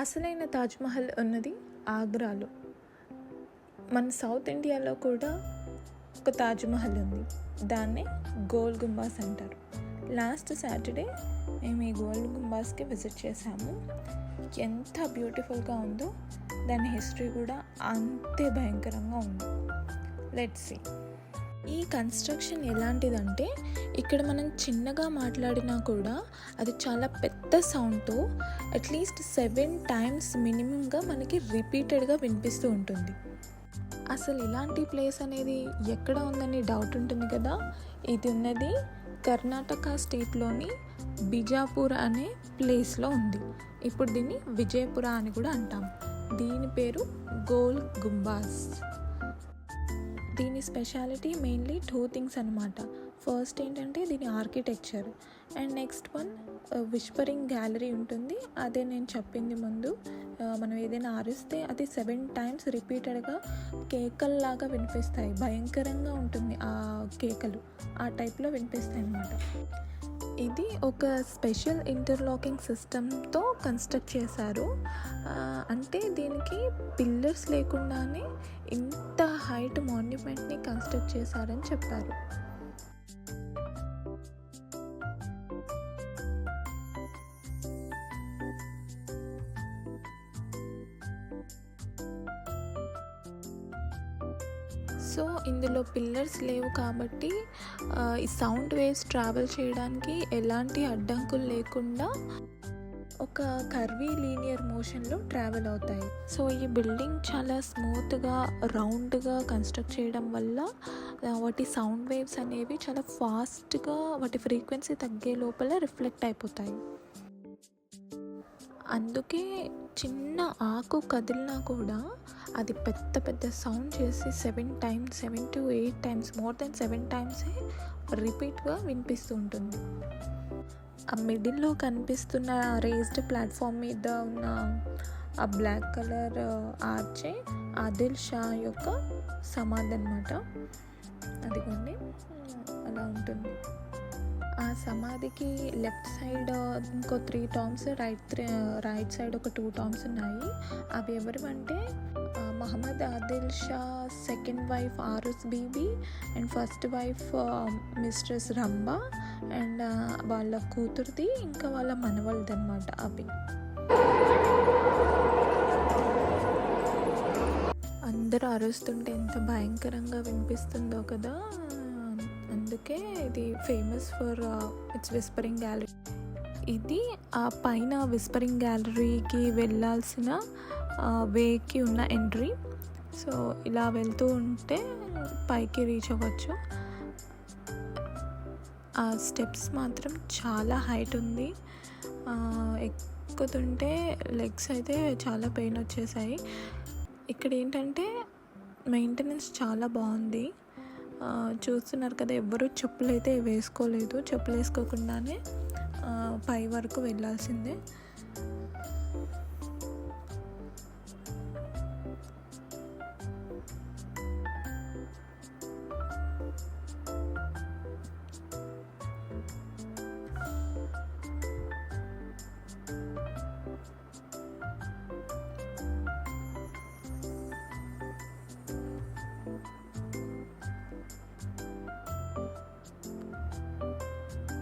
అసలైన తాజ్‌మహల్ ఉన్నది ఆగ్రాలో. మన సౌత్ ఇండియాలో కూడా ఒక తాజ్‌మహల్ ఉంది. దాన్నే గోల్ గుంబాస్ అంటారు. లాస్ట్ సాటర్డే మేము ఈ గోల్ గుంబాస్కి విజిట్ చేసాము. ఎంత బ్యూటిఫుల్గా ఉందో, దాని హిస్టరీ కూడా అంతే భయంకరంగా ఉంది. Let's see. ఈ కన్స్ట్రక్షన్ ఎలాంటిదంటే, ఇక్కడ మనం చిన్నగా మాట్లాడినా కూడా అది చాలా పెద్ద సౌండ్తో అట్లీస్ట్ 7 టైమ్స్ మినిమంగా మనకి రిపీటెడ్గా వినిపిస్తూ ఉంటుంది. అసలు ఇలాంటి ప్లేస్ అనేది ఎక్కడ ఉందని డౌట్ ఉంటుంది కదా. ఇది ఉన్నది కర్ణాటక స్టేట్లోని బిజాపూర్ అనే ప్లేస్లో ఉంది. ఇప్పుడు దీన్ని విజయపుర అని కూడా అంటాం. దీని పేరు గోల్ గుంబాస్. దీని స్పెషాలిటీ మెయిన్లీ 2 థింగ్స్ అనమాట. ఫస్ట్ ఏంటంటే దీని architecture, and next one whispering gallery ఉంటుంది. అదే నేను చెప్పింది ముందు, మనం ఏదైనా అరిస్తే అది 7 టైమ్స్ రిపీటెడ్గా కేకల్లాగా వినిపిస్తాయి. భయంకరంగా ఉంటుంది ఆ కేకలు, ఆ టైప్లో వినిపిస్తాయి అన్నమాట. ఇది ఒక స్పెషల్ ఇంటర్లాకింగ్ సిస్టమ్తో కన్స్ట్రక్ట్ చేశారు. అంటే దీనికి పిల్లర్స్ లేకుండానే ఇంత హైట్ మాన్యుమెంట్ని కన్స్ట్రక్ట్ చేశారని చెప్పారు. సో ఇందులో పిల్లర్స్ లేవు కాబట్టి ఈ సౌండ్ వేవ్స్ ట్రావెల్ చేయడానికి ఎలాంటి అడ్డంకులు లేకుండా ఒక కర్వీ లీనియర్ మోషన్లో ట్రావెల్ అవుతాయి. సో ఈ బిల్డింగ్ చాలా స్మూత్గా రౌండ్గా కన్స్ట్రక్ట్ చేయడం వల్ల వాటి సౌండ్ వేవ్స్ అనేవి చాలా ఫాస్ట్గా వాటి ఫ్రీక్వెన్సీ తగ్గే లోపల రిఫ్లెక్ట్ అయిపోతాయి. అందుకే చిన్న ఆకు కదిలినా కూడా అది పెద్ద పెద్ద సౌండ్ చేసి 7 to 8 టైమ్స్, మోర్ దెన్ 7 టైమ్సే రిపీట్గా వినిపిస్తూ ఉంటుంది. ఆ మిడిల్లో కనిపిస్తున్న రేస్డ్ ప్లాట్ఫామ్ మీద ఉన్న ఆ బ్లాక్ కలర్ ఆర్చే ఆదిల్ షా యొక్క సమాధి అన్నమాట. అదిగోండి అలా ఉంటుంది. ఆ సమాధికి లెఫ్ట్ సైడ్ ఇంకో 3 టాంబ్స్, రైట్ సైడ్ ఒక 2 టాంబ్స్ ఉన్నాయి. అవి ఎవరివంటే Mohammed Adil Shah second wife Arus Bibi and first wife mistress Ramba and వాళ్ళ కూతురుది, ఇంకా వాళ్ళ మనవళ్ళది అనమాట. అవి అందరూ అరుస్తుంటే ఎంత భయంకరంగా వినిపిస్తుందో కదా. అందుకే ఇది famous for it's whispering gallery. ఇది ఆ పైన విస్పరింగ్ గ్యాలరీకి వెళ్ళాల్సిన వేకి ఉన్న ఎంట్రీ. సో ఇలా వెళ్తూ ఉంటే పైకి రీచ్ అవ్వచ్చు. ఆ స్టెప్స్ మాత్రం చాలా హైట్ ఉంది. ఎక్కుతుంటే లెగ్స్ అయితే చాలా పెయిన్ వచ్చేసాయి. ఇక్కడ ఏంటంటే మెయింటెనెన్స్ చాలా బాగుంది. చూస్తున్నారు కదా, ఎవ్వరూ చెప్పులు అయితే వేసుకోలేదు. చెప్పులు వేసుకోకుండానే పై వరకు వెళ్ళాల్సిందే.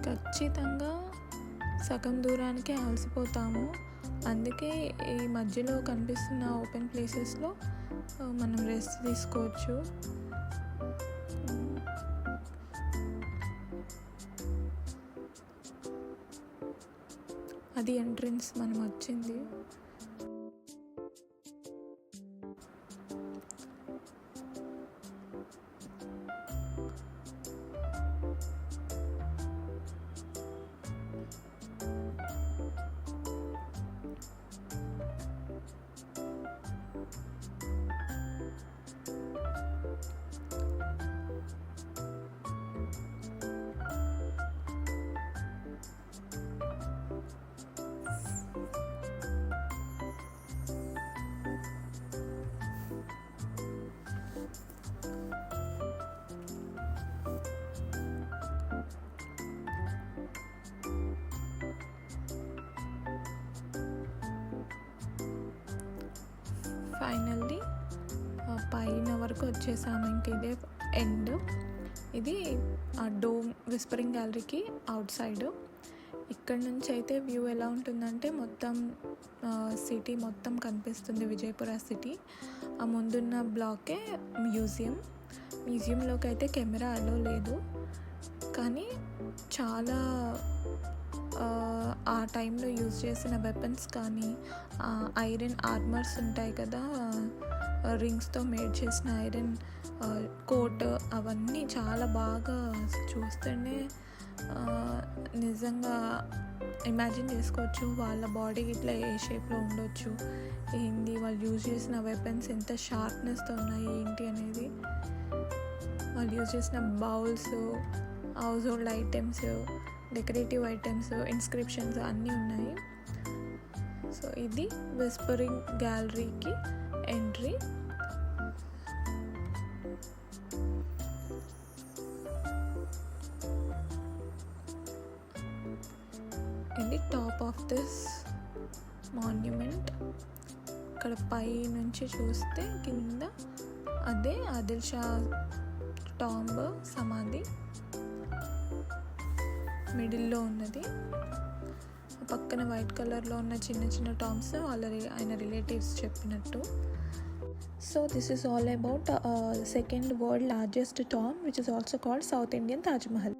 ఖచ్చితంగా సగం దూరానికే అలసిపోతాము. అందుకే ఈ మధ్యలో కనిపిస్తున్న ఓపెన్ ప్లేసెస్లో మనం రెస్ట్ తీసుకోవచ్చు. అది ఎంట్రన్స్ మనం వచ్చింది. ఫైనల్లీ పైన వరకు వచ్చేసాము. ఇంక ఇదే ఎండ్. ఇది ఆ డోమ్ విస్పరింగ్ గ్యాలరీకి అవుట్ సైడ్. ఇక్కడ నుంచి అయితే వ్యూ ఎలా ఉంటుందంటే మొత్తం సిటీ మొత్తం కనిపిస్తుంది, విజయపుర సిటీ. ఆ ముందున్న బ్లాకే మ్యూజియంలోకి అయితే కెమెరా అలో లేదు, కానీ చాలా ఆ టైంలో యూజ్ చేసిన వెపన్స్ కానీ ఐరన్ ఆర్మర్స్ ఉంటాయి కదా, రింగ్స్తో మేడ్ చేసిన ఐరన్ కోట్, అవన్నీ చాలా బాగా చూస్తేనే నిజంగా ఇమాజిన్ చేసుకోవచ్చు వాళ్ళ బాడీ ఇట్లా ఏ షేప్లో ఉండొచ్చు, ఏంది వాళ్ళు యూజ్ చేసిన వెపన్స్ ఎంత షార్ప్నెస్తో ఉన్నాయి ఏంటి అనేది. వాళ్ళు యూజ్ చేసిన bowls, house hold items, decorative items, inscriptions అన్నీ ఉన్నాయి. సో ఇది విస్పరింగ్ గ్యాలరీకి ఎంట్రీ. ఇది టాప్ ఆఫ్ దిస్ మాన్యుమెంట్. ఇక్కడ పై నుంచి చూస్తే కింద అదే ఆదిల్ షా టాంబ్ సమాధి మిడిల్లో ఉన్నది. పక్కన వైట్ కలర్లో ఉన్న చిన్న చిన్న టాంబ్స్ ఆయన రిలేటివ్స్ చెప్పినట్టు. So this is all about second world largest tomb, which is also called South Indian Taj Mahal.